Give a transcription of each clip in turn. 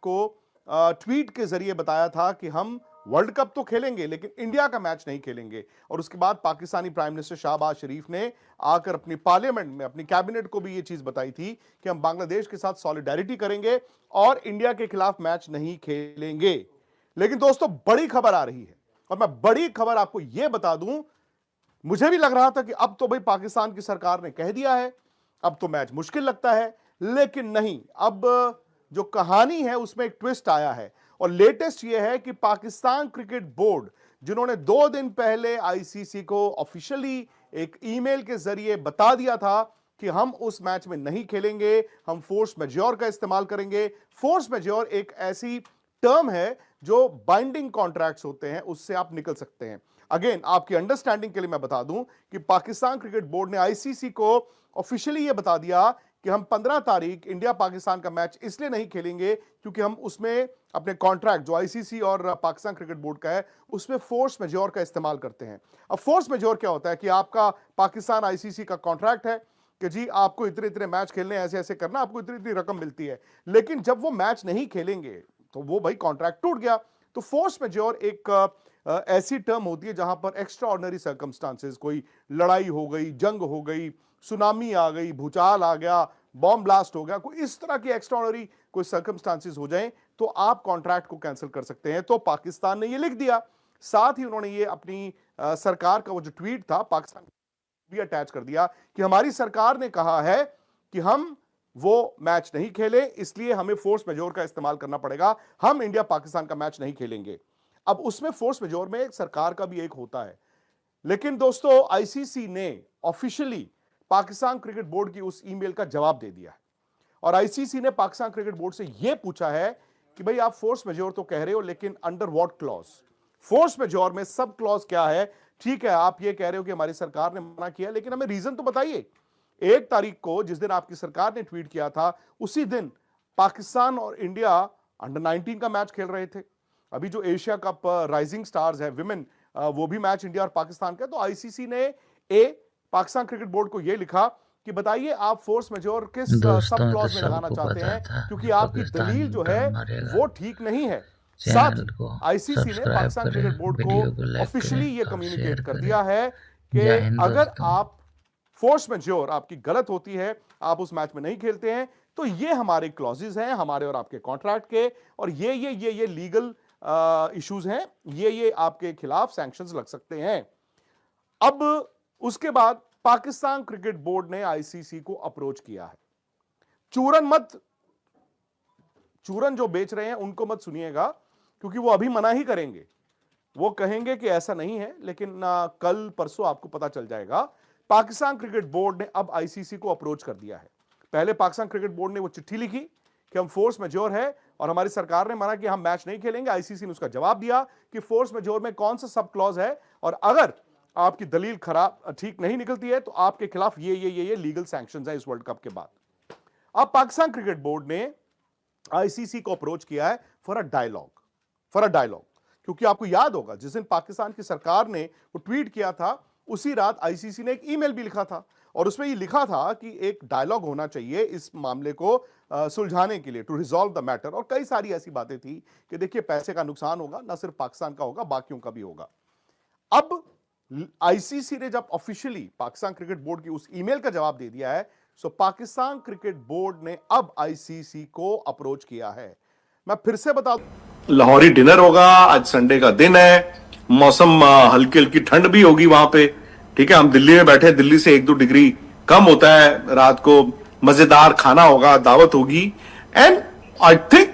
को ट्वीट के जरिए बताया था कि हम वर्ल्ड कप तो खेलेंगे लेकिन इंडिया का मैच नहीं खेलेंगे। और उसके बाद पाकिस्तानी प्राइम मिनिस्टर शहबाज शरीफ ने आकर अपनी पार्लियामेंट में अपनी कैबिनेट को भी यह चीज बताई थी कि हम बांग्लादेश के साथ सॉलिडेरिटी करेंगे और इंडिया के खिलाफ मैच नहीं खेलेंगे। लेकिन दोस्तों बड़ी खबर आ रही है और मैं बड़ी खबर आपको यह बता दूं, मुझे भी लग रहा था कि अब तो भाई पाकिस्तान की सरकार ने कह दिया है, अब तो मैच मुश्किल लगता है, लेकिन नहीं, अब जो कहानी है उसमें एक ट्विस्ट आया है। और लेटेस्ट यह है कि पाकिस्तान क्रिकेट बोर्ड, जिन्होंने 2 दिन पहले आईसीसी को ऑफिशियली एक ईमेल के जरिए बता दिया था कि हम उस मैच में नहीं खेलेंगे, हम फोर्स मैज्योर का इस्तेमाल करेंगे। फोर्स मैज्योर एक ऐसी टर्म है जो बाइंडिंग कॉन्ट्रैक्ट्स होते हैं, उससे आप निकल सकते हैं। अगेन आपकी अंडरस्टैंडिंग के लिए मैं बता दूं कि पाकिस्तान क्रिकेट बोर्ड ने आईसीसी को ऑफिशियली यह बता दिया कि हम 15 तारीख इंडिया पाकिस्तान का मैच इसलिए नहीं खेलेंगे क्योंकि हम उसमें अपने कॉन्ट्रैक्ट जो आईसीसी और पाकिस्तान क्रिकेट बोर्ड का है उसमें फोर्स मैज्योर का इस्तेमाल करते हैं। अब फोर्स मैज्योर क्या होता है कि आपका पाकिस्तान आईसीसी का कॉन्ट्रैक्ट है कि जी आपको इतने इतने मैच खेलने, ऐसे ऐसे करना, आपको इतनी इतनी रकम मिलती है, लेकिन जब वो मैच नहीं खेलेंगे तो वो भाई कॉन्ट्रैक्ट टूट गया। तो फोर्स मैज्योर एक ऐसी टर्म होती है जहां पर एक्स्ट्रा ऑर्डिनरी सर्कमस्टांसेस, कोई लड़ाई हो गई, जंग हो गई, सुनामी आ गई, भूचाल आ गया, बॉम्ब ब्लास्ट हो गया, कोई इस तरह की एक्स्ट्रा ऑर्डिनरी कोई सर्कमस्टांसेस हो जाएं तो आप कॉन्ट्रैक्ट को कैंसिल कर सकते हैं। तो पाकिस्तान ने ये लिख दिया, साथ ही उन्होंने ये अपनी सरकार का वो जो ट्वीट था पाकिस्तान भी अटैच कर दिया कि हमारी सरकार ने कहा है कि हम वो मैच नहीं खेले, इसलिए हमें फोर्स मैज्योर का इस्तेमाल करना पड़ेगा, हम इंडिया पाकिस्तान का मैच नहीं खेलेंगे। अब उसमें फोर्स मैज्योर में सरकार का भी एक होता है, लेकिन दोस्तों आईसीसी ने ऑफिशियली पाकिस्तान क्रिकेट बोर्ड की उस ईमेल का जवाब दे दिया है और आईसीसी ने पाकिस्तान क्रिकेट बोर्ड से यह पूछा है कि भाई आप फोर्स मैज्योर तो कह रहे हो लेकिन अंडर व्हाट क्लॉज, फोर्स मैज्योर में सब क्लॉज क्या है। ठीक है, आप ये कह रहे हो कि हमारी सरकार ने मना किया, लेकिन हमें रीजन तो बताइए। 1 तारीख को जिस दिन आपकी सरकार ने ट्वीट किया था उसी दिन पाकिस्तान और इंडिया अंडर 19 का मैच खेल रहे थे। अभी जो एशिया कप राइजिंग स्टार्स है विमेन, वो भी मैच इंडिया और पाकिस्तान का। तो आईसीसी ने पाकिस्तान क्रिकेट बोर्ड को यह लिखा कि बताइए आप फोर्स मैज्योर किस सब क्लॉज में लगाना चाहते हैं, क्योंकि आपकी दलील जो है वो ठीक नहीं है। साथ आईसीसी ने पाकिस्तान क्रिकेट बोर्ड को ऑफिशियली ये कम्युनिकेट कर दिया है कि अगर आप फोर्स मैज्योर आपकी गलत होती है, आप उस मैच में नहीं खेलते हैं, तो ये हमारे क्लॉजेस हैं, हमारे और आपके कॉन्ट्रैक्ट के, और ये लीगल इश्यूज हैं, ये आपके खिलाफ सैंक्शंस लग सकते हैं। अब उसके बाद पाकिस्तान क्रिकेट बोर्ड ने आईसीसी को अप्रोच किया है। चूरन जो बेच रहे हैं उनको मत सुनिएगा, क्योंकि वो अभी मना ही करेंगे, वो कहेंगे कि ऐसा नहीं है, लेकिन कल परसों आपको पता चल जाएगा। पाकिस्तान क्रिकेट बोर्ड ने अब आईसीसी को अप्रोच कर दिया है। पहले पाकिस्तान क्रिकेट बोर्ड ने वो चिट्ठी लिखी कि हम फोर्स मैज्योर है और हमारी सरकार ने माना कि हम मैच नहीं खेलेंगे। आईसीसी ने उसका जवाब दिया कि फोर्स मैज्योर में कौन सा सब क्लॉज है और अगर आपकी दलील खराब ठीक नहीं निकलती है तो आपके खिलाफ ये लीगल सैंक्शंस है इस वर्ल्ड कप के बाद। अब पाकिस्तान क्रिकेट बोर्ड ने आईसीसी को अप्रोच किया है फॉर अ डायलॉग, क्योंकि आपको याद होगा जिस दिन पाकिस्तान की सरकार ने वो ट्वीट किया था उसी रात आईसीसी ने एक ईमेल भी लिखा था और उसमें ये लिखा था कि एक डायलॉग होना चाहिए इस मामले को सुलझाने के लिए, टू रिजॉल्व द मैटर। और कई सारी ऐसी बातें थी कि देखिए पैसे का नुकसान होगा, ना सिर्फ पाकिस्तान का होगा, बाकियों का भी होगा। अब आईसीसी ने जब ऑफिशियली पाकिस्तान क्रिकेट बोर्ड की उस ईमेल का जवाब दे दिया है, सो पाकिस्तान क्रिकेट बोर्ड ने अब आईसीसी को अप्रोच किया है। मैं फिर से बता दूं, लाहौरी डिनर होगा, आज संडे का दिन है, मौसम हल्की हल्की ठंड भी होगी वहां पे। ठीक है, हम दिल्ली में बैठे, दिल्ली से 1-2 डिग्री कम होता है, रात को मजेदार खाना होगा, दावत होगी, एंड आई थिंक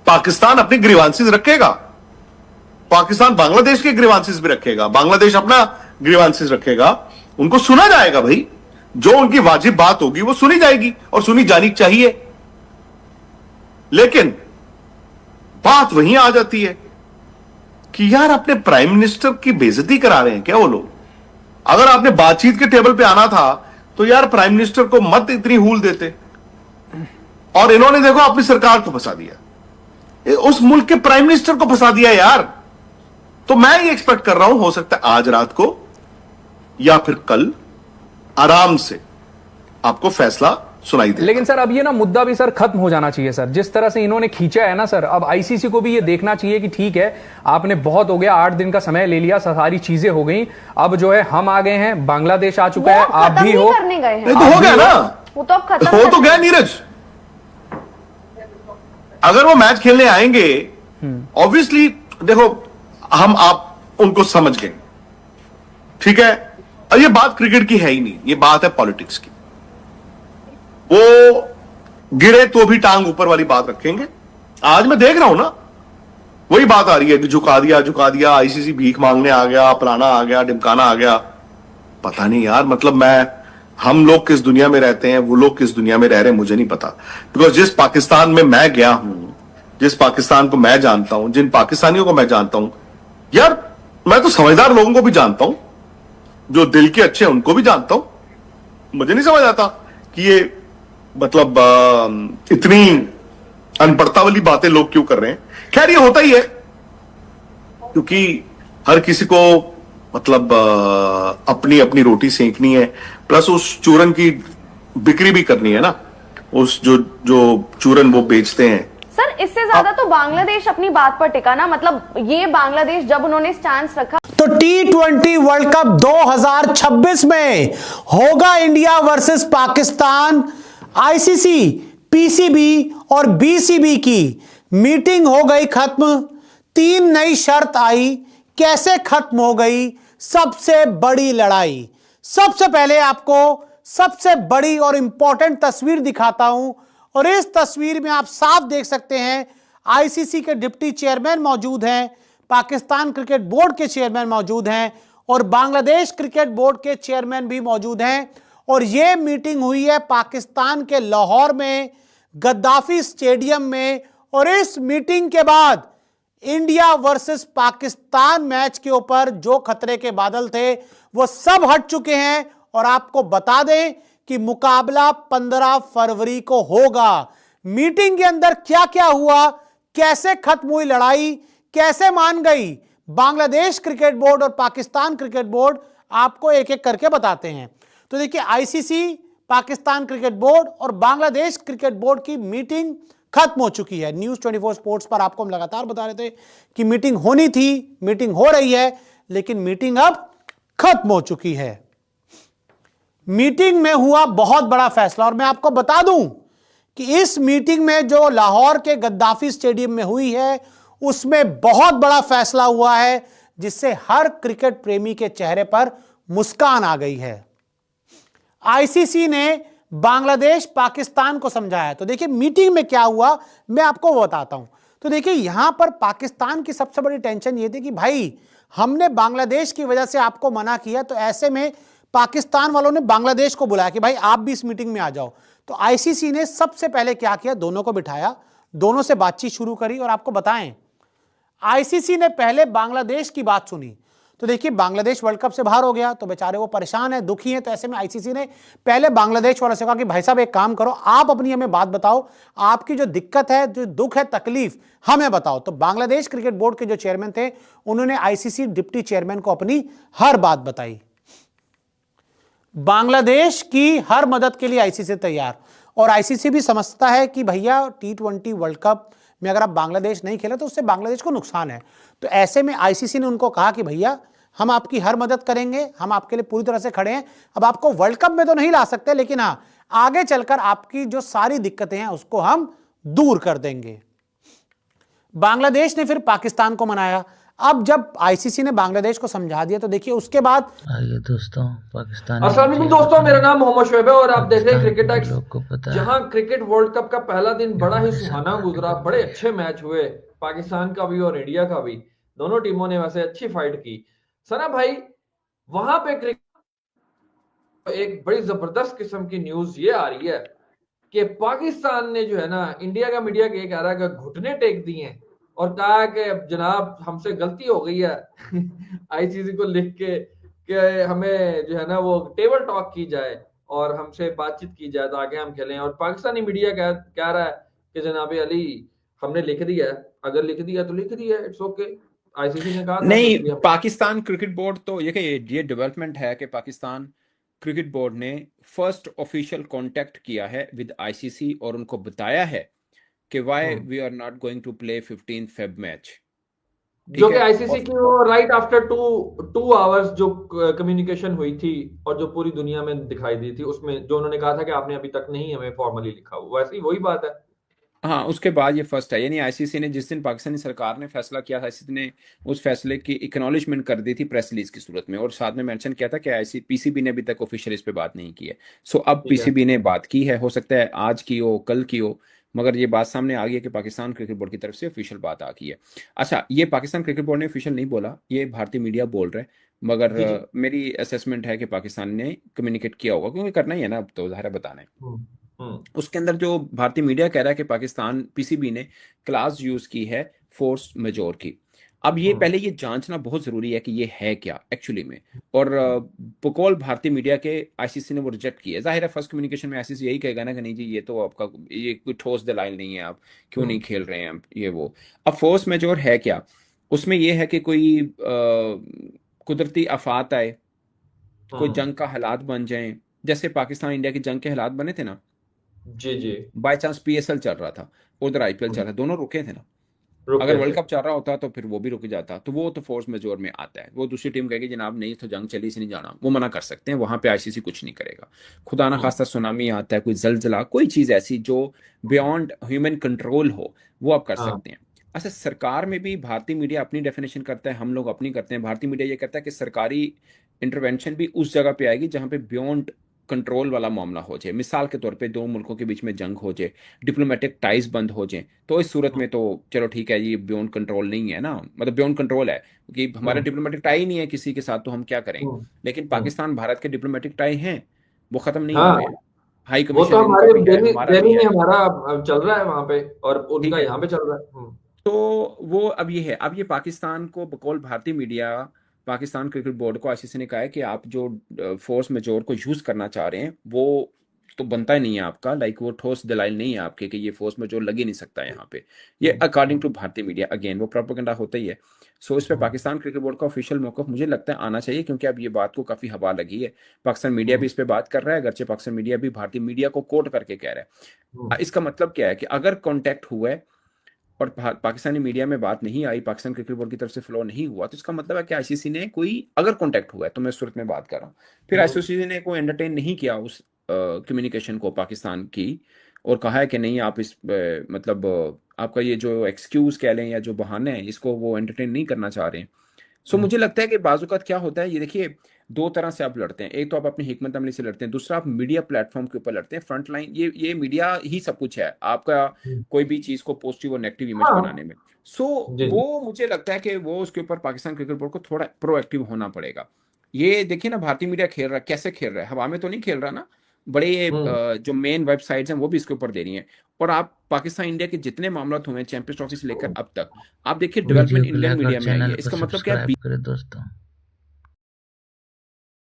पाकिस्तान अपनी ग्रीवांसेस रखेगा, पाकिस्तान बांग्लादेश के ग्रीवांसेस भी रखेगा, बांग्लादेश अपना ग्रीवांसेस रखेगा। उनको सुना जाएगा भाई, जो उनकी वाजिब बात होगी वो सुनी जाएगी और सुनी जानी चाहिए। लेकिन बात वहीं आ जाती है कि यार अपने प्राइम मिनिस्टर की बेइज्जती करा रहे हैं क्या वो लोग। अगर आपने बातचीत के टेबल पे आना था तो यार प्राइम मिनिस्टर को मत इतनी हूल देते, और इन्होंने देखो अपनी सरकार को फंसा दिया, उस मुल्क के प्राइम मिनिस्टर को फंसा दिया यार। तो मैं ये एक्सपेक्ट कर रहा हूं, हो सकता है आज रात को या फिर कल आराम से आपको फैसला सुनाई देगा। लेकिन सर अब ये ना मुद्दा भी सर खत्म हो जाना चाहिए सर, जिस तरह से इन्होंने खींचा है ना सर। अब आईसीसी को भी ये देखना चाहिए कि ठीक है, आपने बहुत हो गया, 8 दिन का समय ले लिया, सारी चीजें हो गई, अब जो है हम आ गए हैं, बांग्लादेश आ चुका है, आप भी हो, करने गए हैं। नहीं तो हो गया ना, वो तो अब खत्म हो तो गया नीरज। अगर वो मैच खेलने आएंगे, ऑब्वियसली देखो हम आप उनको समझ गए, ठीक है। और ये बात क्रिकेट की है ही नहीं, ये बात है पॉलिटिक्स की। वो गिरे तो भी टांग ऊपर वाली बात रखेंगे। आज मैं देख रहा हूं ना, वही बात आ रही है कि झुका दिया, आईसीसी भीख मांगने आ गया, फलाना आ गया, ढिमकाना आ गया। पता नहीं यार, मतलब हम लोग किस दुनिया में रहते हैं, वो लोग किस दुनिया में रह रहे हैं, मुझे नहीं पता। बिकॉज जिस पाकिस्तान में मैं गया हूं, जिस पाकिस्तान को मैं जानता हूं, जिन पाकिस्तानियों को मैं जानता हूं, यार मैं तो समझदार लोगों को भी जानता हूं, जो दिल के अच्छे हैं उनको भी जानता हूं। मुझे नहीं समझ आता कि ये मतलब इतनी अनपढ़ता वाली बातें लोग क्यों कर रहे हैं। खैर ये होता ही है, क्योंकि हर किसी को मतलब अपनी अपनी रोटी सेंकनी है, प्लस उस चूरन की बिक्री भी करनी है ना, उस जो चूरन वो बेचते हैं। सर इससे ज्यादा तो बांग्लादेश अपनी बात पर टिका ना, मतलब ये बांग्लादेश जब उन्होंने स्टैंड रखा तो T20 वर्ल्ड कप 2026 में होगा India versus Pakistan. ICC, PCB और बीसीबी की मीटिंग हो गई खत्म। 3 नई शर्त आई, कैसे खत्म हो गई सबसे बड़ी लड़ाई। सबसे पहले आपको सबसे बड़ी और इंपॉर्टेंट तस्वीर दिखाता हूं, और इस तस्वीर में आप साफ देख सकते हैं आईसीसी के डिप्टी चेयरमैन मौजूद हैं, पाकिस्तान क्रिकेट बोर्ड के चेयरमैन मौजूद हैं, और बांग्लादेश क्रिकेट बोर्ड के चेयरमैन भी मौजूद हैं। और यह मीटिंग हुई है पाकिस्तान के लाहौर में, गद्दाफी स्टेडियम में। और इस मीटिंग के बाद इंडिया वर्सेस पाकिस्तान मैच के ऊपर जो खतरे के बादल थे वो सब हट चुके हैं। और आपको बता दें कि मुकाबला 15 फरवरी को होगा। मीटिंग के अंदर क्या क्या हुआ, कैसे खत्म हुई लड़ाई, कैसे मान गई बांग्लादेश क्रिकेट बोर्ड और पाकिस्तान क्रिकेट बोर्ड, आपको एक एक करके बताते हैं। तो देखिए, आईसीसी, पाकिस्तान क्रिकेट बोर्ड और बांग्लादेश क्रिकेट बोर्ड की मीटिंग खत्म हो चुकी है। न्यूज़ 24 स्पोर्ट्स पर आपको हम लगातार बता रहे थे कि मीटिंग होनी थी, मीटिंग हो रही है, लेकिन मीटिंग अब खत्म हो चुकी है। मीटिंग में हुआ बहुत बड़ा फैसला, और मैं आपको बता दूं कि इस मीटिंग में जो लाहौर के गद्दाफी स्टेडियम में हुई है उसमें बहुत बड़ा फैसला हुआ है, जिससे हर क्रिकेट प्रेमी के चेहरे पर मुस्कान आ गई है। आईसीसी ने बांग्लादेश पाकिस्तान को समझाया। तो देखिए मीटिंग में क्या हुआ मैं आपको बताता हूं। तो देखिए यहां पर पाकिस्तान की सबसे बड़ी टेंशन ये थी कि भाई हमने बांग्लादेश की वजह से आपको मना किया, तो ऐसे में पाकिस्तान वालों ने बांग्लादेश को बुलाया कि भाई आप भी इस मीटिंग में आ जाओ। तो आईसीसी ने सबसे पहले क्या किया, दोनों को बिठाया, दोनों से बातचीत शुरू करी। और आपको बताएं, आईसीसी ने पहले बांग्लादेश की बात सुनी। तो देखिए बांग्लादेश वर्ल्ड कप से बाहर हो गया, तो बेचारे वो परेशान है, दुखी है। तो ऐसे में आईसीसी ने पहले बांग्लादेश वालों से कहा कि भाई साहब एक काम करो, आप अपनी हमें बात बताओ, आपकी जो दिक्कत है, जो दुख है, तकलीफ हमें बताओ। तो बांग्लादेश क्रिकेट बोर्ड के जो चेयरमैन थे उन्होंने आईसीसी डिप्टी चेयरमैन को अपनी हर बात बताई। बांग्लादेश की हर मदद के लिए आईसीसी तैयार, और आईसीसी भी समझता है कि भैया T20 वर्ल्ड कप में अगर आप बांग्लादेश नहीं खेले तो उससे बांग्लादेश को नुकसान है। तो ऐसे में आईसीसी ने उनको कहा कि भैया हम आपकी हर मदद करेंगे, हम आपके लिए पूरी तरह से खड़े हैं। अब आपको वर्ल्ड कप में तो नहीं ला सकते, लेकिन हाँ आगे चलकर आपकी जो सारी दिक्कतें हैं उसको हम दूर कर देंगे। बांग्लादेश ने फिर पाकिस्तान को मनाया। अब जब आईसीसी ने बांग्लादेश को समझा दिया तो देखिए उसके बाद आइए दोस्तों, पाकिस्तान अस्सलाम वालेकुम दोस्तों, मेरा नाम मोहम्मद शोएब है और आप देख रहे हैं क्रिकेट एक्स, जहां क्रिकेट वर्ल्ड कप का पहला दिन बड़ा ही सुहाना गुजरा। बड़े अच्छे मैच हुए, पाकिस्तान का भी और इंडिया का भी। दोनों टीमों ने वैसे अच्छी फाइट की। सना भाई, वहां पे क्रिकेट एक बड़ी जबरदस्त किस्म की न्यूज ये आ रही है कि पाकिस्तान ने जो है ना, इंडिया का मीडिया के कह रहा है कि घुटने टेक दिए हैं और कहा कि जनाब हमसे गलती हो गई है आईसीसी को लिख के कि हमें जो है ना वो टेबल टॉक की जाए और हमसे बातचीत की जाए ताकि हम खेलें। और पाकिस्तानी मीडिया कह रहा है कि जनाब अली हमने लिख दिया है, अगर लिख दिया तो लिख दिया, इट्स ओके। आईसीसी ने कहा नहीं, पाकिस्तान क्रिकेट बोर्ड तो ये डेवलपमेंट है कि पाकिस्तान क्रिकेट बोर्ड ने फर्स्ट ऑफिशियल कांटेक्ट किया है विद आईसीसी और उनको बताया है कि why we are not going to play 15 Feb match, जो कि आईसीसी की वो राइट आफ्टर 2 आवर्स जो कम्युनिकेशन हुई थी और जो पूरी दुनिया में दिखाई दी थी, उसमें जो उन्होंने कहा था कि आपने अभी तक नहीं हमें फॉर्मली लिखा, वैसे ही वही बात है। हाँ, उसके बाद ये फर्स्ट है, यानी आईसीसी ने जिस दिन पाकिस्तानी सरकार ने फैसला किया था, आईसीसी ने उस फैसले की एक्नॉलेजमेंट कर दी थी प्रेस रिलीज की सूरत में, और साथ में मेंशन किया था कि पीसीबी ने अभी तक ऑफिशियल इस पे बात नहीं की है। सो अब पीसीबी ने बात की है, हो सकता है आज की हो, कल की हो, मगर ये बात सामने आ गई है कि पाकिस्तान क्रिकेट बोर्ड की तरफ से ऑफिशियल बात आ गई है। अच्छा, ये पाकिस्तान क्रिकेट बोर्ड ने ऑफिशियल नहीं बोला, ये भारतीय मीडिया बोल रहा है, मगर मेरी असेसमेंट है कि पाकिस्तान ने कम्युनिकेट किया होगा, क्योंकि करना ही है ना, अब तो ज़ाहिर बताना है। उसके अंदर जो भारतीय मीडिया कह रहा है कि पाकिस्तान पीसीबी ने क्लास यूज की है फोर्स मेजोर की। अब ये पहले ये जांचना बहुत जरूरी है कि ये है क्या एक्चुअली में, और बकौल भारतीय मीडिया के आईसीसी ने वो रिजेक्ट किया है। जाहिर है फर्स्ट कम्युनिकेशन में आईसीसी यही कहेगा ना कि नहीं जी, ये तो आपका ये कोई ठोस दलाइल नहीं है, आप क्यों नहीं खेल रहे हैं ये वो। अब फोर्स मेजोर है क्या, उसमें ये है कि कोई कुदरती आफात आए, कोई जंग का हालात बन जाए, जैसे पाकिस्तान इंडिया की जंग के हालात बने थे ना, जी बाय चांस पीएसएल चल रहा था, उधर आईपीएल चल रहा था, दोनों रुके थे ना। अगर वर्ल्ड कप चल रहा होता तो फिर वो भी रुक जाता, तो वो तो फोर्स मेजोर में आता है। वो दूसरी टीम कहेगी जनाब नहीं तो जंग चली से नहीं जाना, वो मना कर सकते हैं, वहां पे आईसीसी कुछ नहीं करेगा। खुदा ना खास्ता सुनामी आता है, कोई जलजला, कोई चीज ऐसी जो बियॉन्ड ह्यूमन कंट्रोल हो, वो आप कर सकते हैं। अच्छा, सरकार में भी भारतीय मीडिया अपनी डेफिनेशन करता है, हम लोग अपनी करते हैं। भारतीय मीडिया ये कहता है कि सरकारी इंटरवेंशन भी उस जगह पे आएगी जहां पे बियॉन्ड कंट्रोल वाला मामला हो जाए। मिसाल के तौर पे दो मुल्कों के बीच में जंग हो जाए, डिप्लोमेटिक टाइज बंद हो जाए, तो इस सूरत में तो चलो ठीक है, ये बियॉन्ड कंट्रोल नहीं है ना, मतलब बियॉन्ड कंट्रोल है कि हमारा डिप्लोमेटिक टाई नहीं है किसी के साथ, तो हम क्या करेंगे। लेकिन पाकिस्तान भारत के डिप्लोमेटिक टाई हैं, वो खत्म नहीं हुए हैं। हाई वो तो कमीशन हमारे उनका भी है, हमारा भी दिल्ली में है, हमारा चल रहा है वहां पे, और ठीक उनका है। यहाँ पे चल रहा है। तो वो अब ये है, अब ये पाकिस्तान को बकौल भारतीय मीडिया, पाकिस्तान क्रिकेट बोर्ड को आईसीसी ने कहा है कि आप जो फोर्स मेजोर को यूज करना चाह रहे हैं वो तो बनता ही नहीं है आपका, लाइक वो ठोस दलाइल नहीं है आपके कि ये फोर्स मेजोर लग ही नहीं सकता है यहाँ पे। ये अकॉर्डिंग टू भारतीय मीडिया, अगेन वो प्रोपेगेंडा होता ही है। सो इस पे पाकिस्तान क्रिकेट बोर्ड का ऑफिशियल मौकफ मुझे लगता है आना चाहिए, क्योंकि अब ये बात को काफी हवा लगी है। पाकिस्तान मीडिया भी इस पे बात कर रहा है, अगरचे पाकिस्तान मीडिया भी भारतीय मीडिया को कोट करके कह रहा है। इसका मतलब क्या है कि अगर कॉन्टेक्ट हुआ है और पाकिस्तानी मीडिया में बात नहीं आई, पाकिस्तान क्रिकेट बोर्ड की तरफ से फ्लो नहीं हुआ, तो इसका मतलब है कि आईसीसी ने कोई अगर कांटेक्ट हुआ है, तो मैं इस सूरत में बात कर रहा हूँ, फिर आईसीसी ने कोई एंटरटेन नहीं किया उस कम्युनिकेशन को पाकिस्तान की, और कहा है कि नहीं आप इस मतलब आपका ये जो एक्सक्यूज कह लें या जो बहाने हैं, इसको वो एंटरटेन नहीं करना चाह रहे हैं। सो मुझे लगता है कि बाजुकात क्या होता है, ये देखिए दो तरह से आप लड़ते हैं, एक तो आप अपनी हिकमत अमली से लड़ते हैं, दूसरा आप मीडिया प्लेटफॉर्म के ऊपर लड़ते हैं। फ्रंट लाइन ये मीडिया ही सब कुछ है आपका, कोई भी चीज को पॉजिटिव और नेगेटिव इमेज बनाने में। सो वो मुझे लगता है कि वो उसके ऊपर पाकिस्तान क्रिकेट बोर्ड को थोड़ा प्रोएक्टिव होना पड़ेगा। ये देखिए ना, भारतीय मीडिया खेल रहा है, कैसे खेल रहा है, हवा में तो नहीं खेल रहा ना, बड़े जो मेन वेबसाइट्स हैं वो भी इसके ऊपर दे रही हैं। और आप पाकिस्तान इंडिया के जितने मामला हुए हैं चैंपियंस ट्रॉफी से लेकर अब तक, आप देखिए डेवलपमेंट इंडियन मीडिया में आई है। इसका मतलब क्या है, करें दोस्तों।